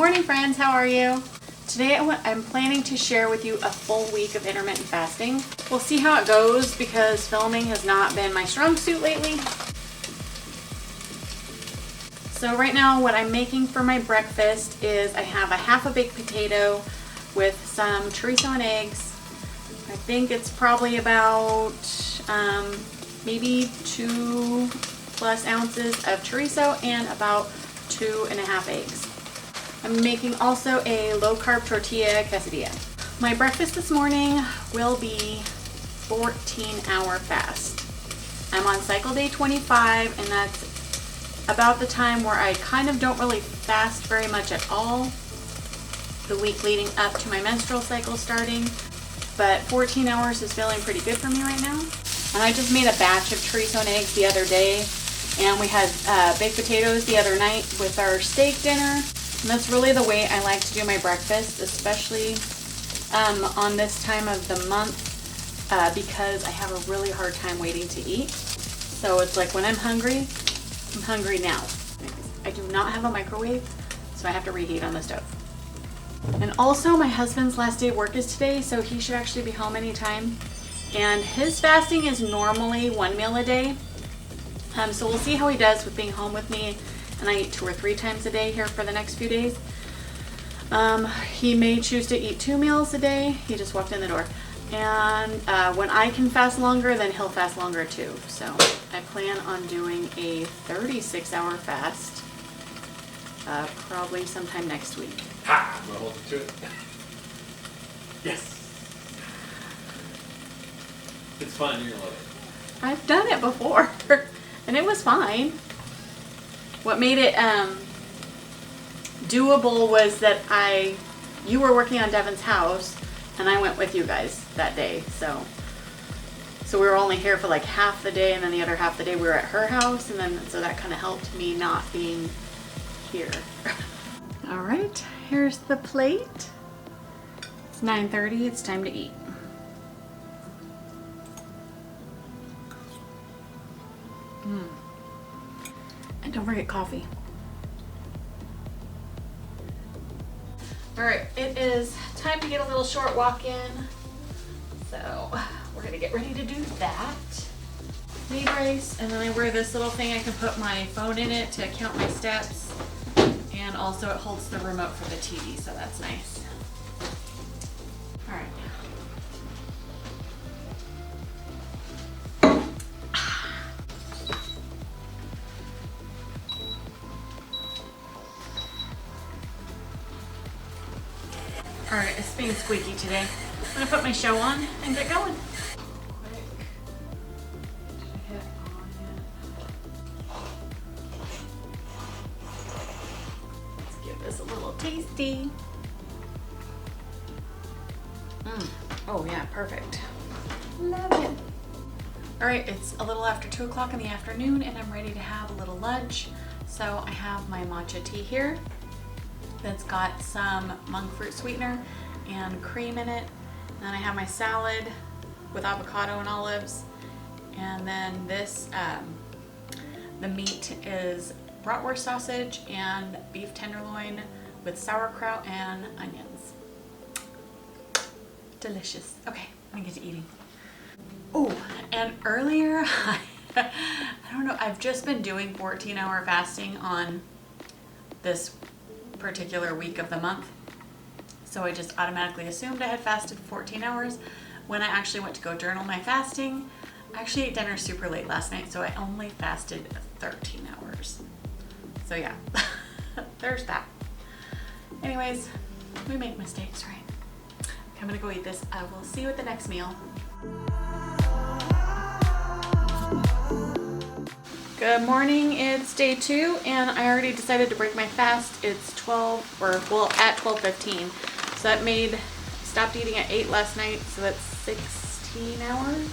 morning friends, how are you? Today I'm planning to share with you a full week of intermittent fasting. We'll see how it goes because filming has not been my strong suit lately. So right now what I'm making for my breakfast is I have a half a baked potato with some chorizo and eggs. I think it's probably about maybe 2+ ounces of chorizo and about 2.5 eggs. I'm making also a low-carb tortilla quesadilla. My breakfast this morning will be 14-hour fast. I'm on cycle day 25, and that's about the time where I kind of don't really fast very much at all the week leading up to my menstrual cycle starting, but 14 hours is feeling pretty good for me right now. And I just made a batch of chorizo and eggs the other day, and we had baked potatoes the other night with our steak dinner. And that's really the way I like to do my breakfast, especially on this time of the month because I have a really hard time waiting to eat. So it's like when I'm hungry now. I do not have a microwave, so I have to reheat on the stove. And also my husband's last day of work is today, so he should actually be home anytime. And his fasting is normally 1 meal a day. So we'll see how he does with being home with me. And I eat 2 or 3 times a day here for the next few days. He may choose to eat 2 meals a day. He just walked in the door. And when I can fast longer, then he'll fast longer too. So I plan on doing a 36-hour fast probably sometime next week. Ha! I'm gonna hold you to it. Yes! It's fun, you're gonna love it. I've done it before and it was fine. What made it doable was that you were working on Devin's house and I went with you guys that day. So we were only here for like half the day, and then the other half the day we were at her house, and then so that kind of helped me not being here. All right, here's the plate. It's 9:30, it's time to eat. And don't forget coffee. All right, it is time to get a little short walk in. So we're gonna get ready to do that. Knee brace, and then I wear this little thing. I can put my phone in it to count my steps. And also it holds the remote for the TV, so that's nice. All right. All right, it's being squeaky today. I'm gonna put my show on and get going. Let's give this a little tasty. Oh yeah, perfect. Love it. All right, it's a little after 2 o'clock in the afternoon and I'm ready to have a little lunch. So I have my matcha tea here that's got some monk fruit sweetener and cream in it. And then I have my salad with avocado and olives. And then this, the meat is bratwurst sausage and beef tenderloin with sauerkraut and onions. Delicious. Okay, I'm gonna get to eating. Oh, and earlier, I don't know, I've just been doing 14-hour fasting on this particular week of the month. So I just automatically assumed I had fasted 14 hours. When I actually went to go journal my fasting, I actually ate dinner super late last night, so I only fasted 13 hours. So yeah, there's that. Anyways, we make mistakes, right? Okay, I'm gonna go eat this. I will see you at the next meal. Good morning, it's day 2 and I already decided to break my fast. It's at 12:15. So that made, stopped eating at 8 last night, so that's 16 hours?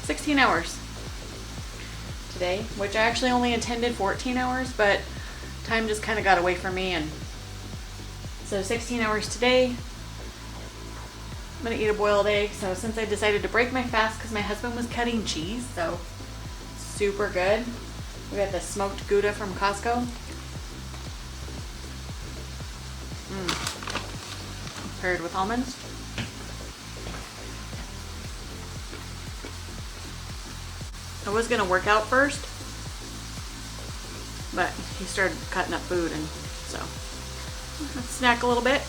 16 hours today, which I actually only intended 14 hours, but time just kind of got away from me, and so 16 hours today. I'm gonna eat a boiled egg. So since I decided to break my fast because my husband was cutting cheese, so super good. We got the smoked Gouda from Costco. Paired with almonds. I was gonna work out first, but he started cutting up food, and so let's snack a little bit.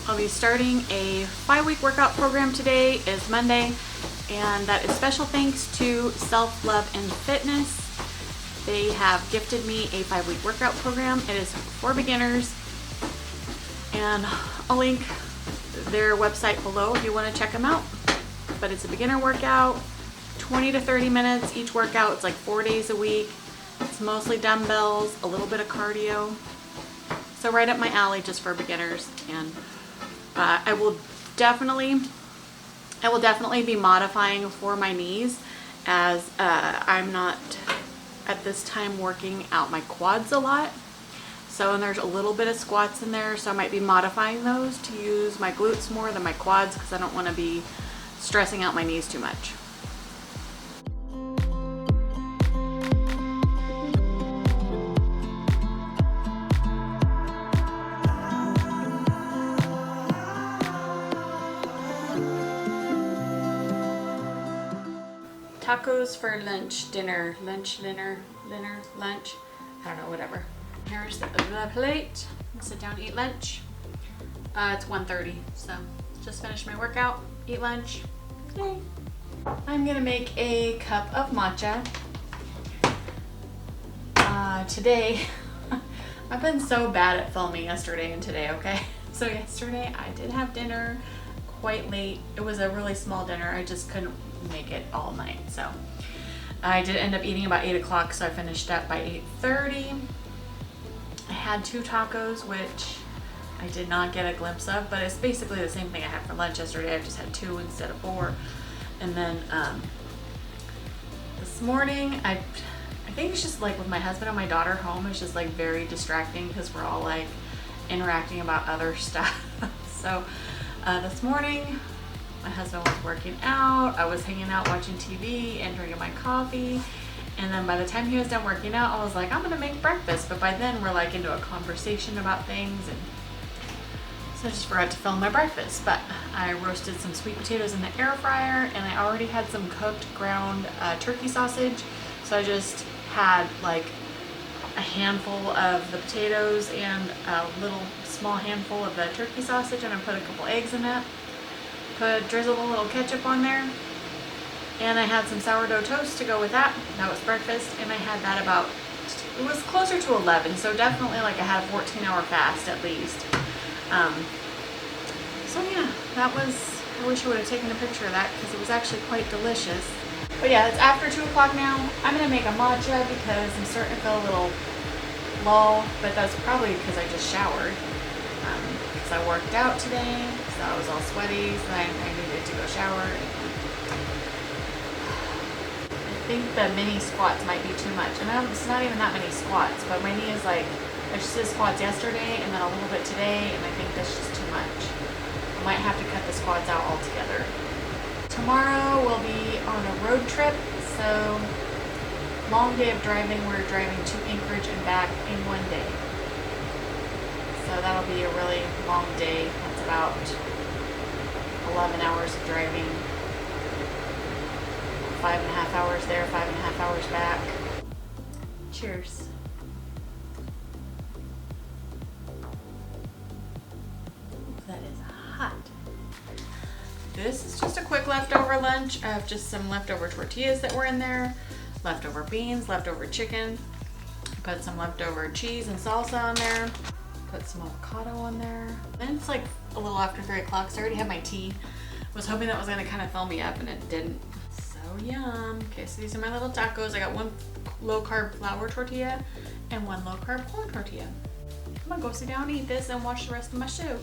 I'll be starting a 5-week workout program. Today is Monday, and that is special thanks to Self Love and Fitness. They have gifted me a 5-week workout program. It is for beginners, and I'll link their website below if you want to check them out. But it's a beginner workout, 20 to 30 minutes each workout. It's like 4 days a week. It's mostly dumbbells, a little bit of cardio. So right up my alley just for beginners. And I will definitely be modifying for my knees, as I'm not at this time working out my quads a lot. So, and there's a little bit of squats in there, so I might be modifying those to use my glutes more than my quads, because I don't want to be stressing out my knees too much. Tacos for lunch, dinner, lunch. I don't know, whatever. Here's the plate. I'll sit down and eat lunch. It's 1:30, so just finished my workout, eat lunch. Yay. I'm gonna make a cup of matcha. Today, I've been so bad at filming yesterday and today, okay? So yesterday I did have dinner quite late. It was a really small dinner. I just couldn't make it all night. So I did end up eating about 8 o'clock, so I finished up by 8:30. I had 2 tacos, which I did not get a glimpse of, but it's basically the same thing I had for lunch yesterday. I just had 2 instead of 4. And then this morning, I think it's just like with my husband and my daughter home, it's just like very distracting because we're all like interacting about other stuff. So this morning, my husband was working out, I was hanging out watching TV and drinking my coffee, and then by the time he was done working out, I was like, I'm gonna make breakfast, but by then we're like into a conversation about things, and so I just forgot to film my breakfast. But I roasted some sweet potatoes in the air fryer, and I already had some cooked ground turkey sausage, so I just had like a handful of the potatoes and a little small handful of the turkey sausage, and I put a couple eggs in it. Drizzled a little ketchup on there, and I had some sourdough toast to go with that. That was breakfast, and I had that about, it was closer to 11, so definitely like I had a 14-hour fast at least. So yeah, that was, I wish I would have taken a picture of that because it was actually quite delicious. But yeah, it's after 2 o'clock now. I'm gonna make a matcha because I'm starting to feel a little lull, but that's probably because I just showered. Because I worked out today, so I was all sweaty, so I needed to go shower. I think the mini squats might be too much, and it's not even that many squats, but my knee is like, I just did squats yesterday and then a little bit today, and I think that's just too much. I might have to cut the squats out altogether. Tomorrow we'll be on a road trip, so long day of driving. We're driving to Anchorage and back in 1 day. So that'll be a really long day. That's about 11 hours of driving. 5.5 hours there, 5.5 hours back. Cheers. That is hot. This is just a quick leftover lunch of just some leftover tortillas that were in there, leftover beans, leftover chicken. Put some leftover cheese and salsa on there. Put some avocado on there. Then it's like a little after 3 o'clock, so I already had my tea. Was hoping that was gonna kind of fill me up, and it didn't. So yum. Okay, so these are my little tacos. I got 1 low carb flour tortilla and 1 low carb corn tortilla. I'm gonna go sit down and eat this and watch the rest of my show.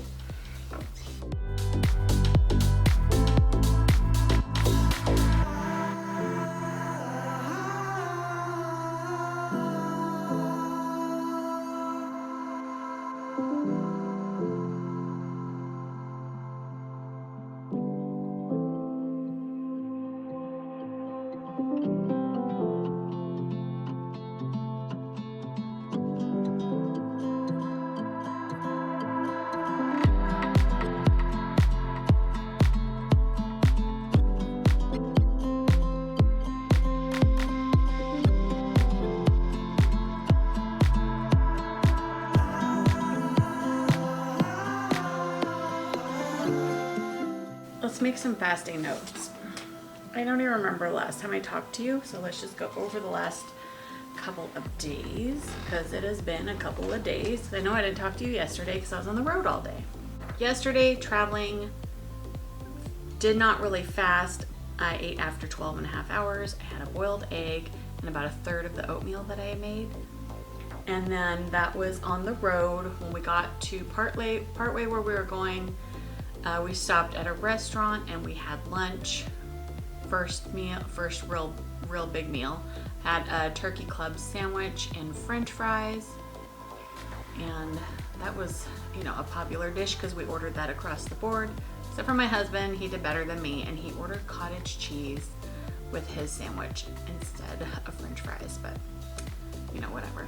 make some fasting notes. I don't even remember last time I talked to you, so let's just go over the last couple of days, because it has been a couple of days. I know I didn't talk to you yesterday because I was on the road all day. Yesterday, traveling, did not really fast. I ate after 12.5 hours. I had a boiled egg and about a third of the oatmeal that I had made. And then that was on the road. When we got to partway where we were going, we stopped at a restaurant and we had lunch. First real big meal. Had a turkey club sandwich and french fries. And that was, you know, a popular dish because we ordered that across the board. Except for my husband, he did better than me and he ordered cottage cheese with his sandwich instead of french fries, but you know, whatever.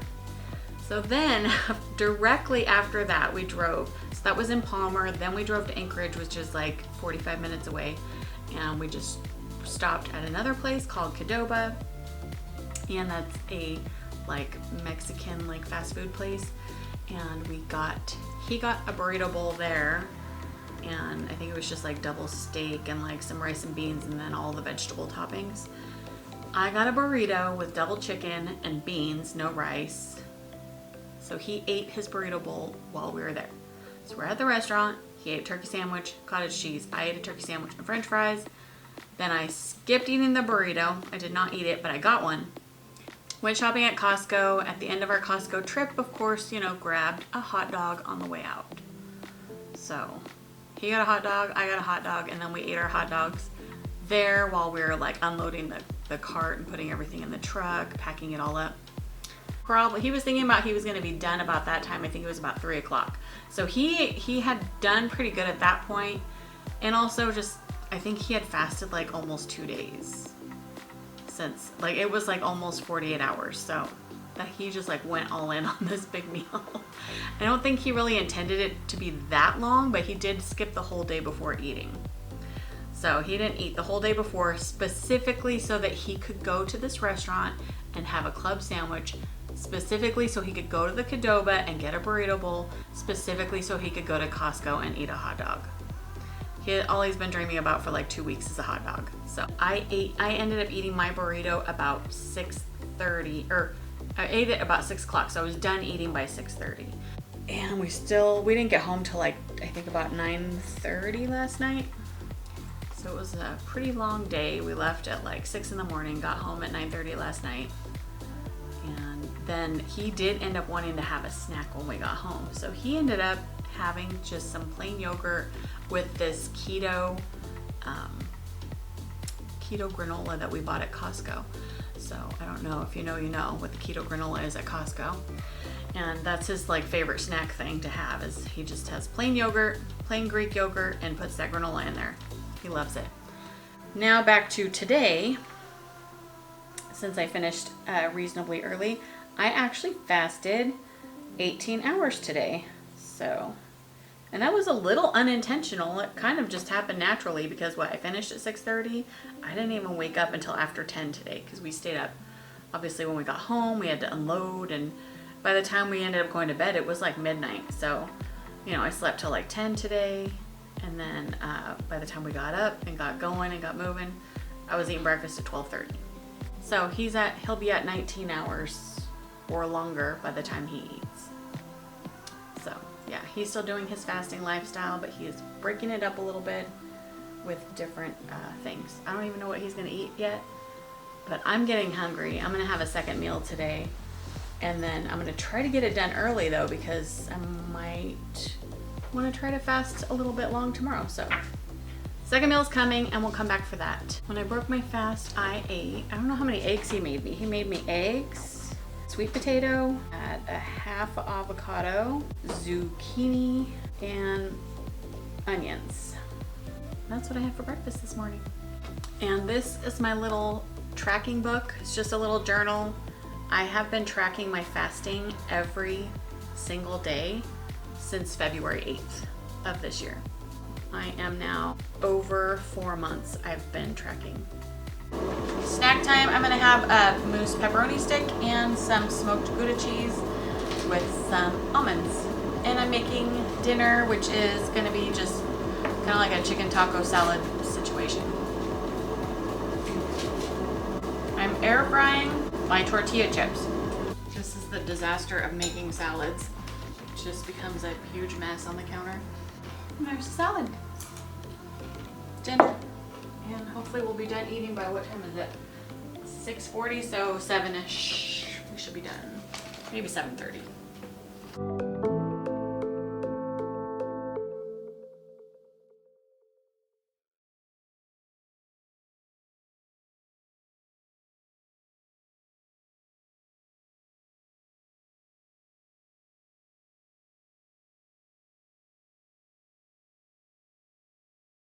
So then directly after that we drove. So that was in Palmer. Then we drove to Anchorage, which is like 45 minutes away. And we just stopped at another place called Qdoba. And that's a like Mexican like fast food place. And he got a burrito bowl there. And I think it was just like double steak and like some rice and beans and then all the vegetable toppings. I got a burrito with double chicken and beans, no rice. So he ate his burrito bowl while we were there. So we're at the restaurant. He ate a turkey sandwich, cottage cheese. I ate a turkey sandwich and french fries. Then I skipped eating the burrito. I did not eat it, but I got one. Went shopping at Costco. At the end of our Costco trip, of course, you know, grabbed a hot dog on the way out. So he got a hot dog, I got a hot dog, and then we ate our hot dogs there while we were like unloading the cart and putting everything in the truck, packing it all up. Probably, he was thinking about he was gonna be done about that time. I think it was about 3 o'clock. So he had done pretty good at that point. And also just, I think he had fasted like almost 2 days since, like it was like almost 48 hours. So that he just like went all in on this big meal. I don't think he really intended it to be that long, but he did skip the whole day before eating. So he didn't eat the whole day before specifically so that he could go to this restaurant and have a club sandwich, specifically so he could go to the Qdoba and get a burrito bowl, specifically so he could go to Costco and eat a hot dog. All he's been dreaming about for like 2 weeks is a hot dog. So I ended up eating my burrito about 6:30, or I ate it about 6 o'clock, so I was done eating by 6:30. And we didn't get home till like, I think about 9:30 last night. So it was a pretty long day. We left at like 6 in the morning, got home at 9:30 last night. And then he did end up wanting to have a snack when we got home. So he ended up having just some plain yogurt with this keto granola that we bought at Costco. So I don't know if you know what the keto granola is at Costco. And that's his like favorite snack thing to have, is he just has plain yogurt, plain Greek yogurt, and puts that granola in there. He loves it. Now back to today. Since I finished reasonably early, I actually fasted 18 hours today. So, and that was a little unintentional. It kind of just happened naturally because I finished at 6:30. I didn't even wake up until after 10 today because we stayed up. Obviously when we got home, we had to unload, and by the time we ended up going to bed, it was like midnight. So, you know, I slept till like 10 today. And then by the time we got up and got going and got moving, I was eating breakfast at 12:30. So he'll be at 19 hours or longer by the time he eats. So yeah, he's still doing his fasting lifestyle, but he is breaking it up a little bit with different things. I don't even know what he's gonna eat yet, but I'm getting hungry. I'm gonna have a second meal today. And then I'm gonna try to get it done early though, because I might want to try to fast a little bit long tomorrow. So second meal's coming and we'll come back for that. When I broke my fast, I don't know how many eggs he made me. He made me eggs, sweet potato, had a half avocado, zucchini, and onions. That's what I had for breakfast this morning. And this is my little tracking book. It's just a little journal. I have been tracking my fasting every single day since February 8th of this year. I am now over 4 months I've been tracking. Snack time, I'm gonna have a mousse pepperoni stick and some smoked Gouda cheese with some almonds. And I'm making dinner, which is gonna be just kind of like a chicken taco salad situation. I'm air frying my tortilla chips. This is the disaster of making salads. It just becomes a huge mess on the counter. And there's the salad. Dinner. And hopefully we'll be done eating by what time is it? 6:40, so 7-ish. We should be done. Maybe 7:30.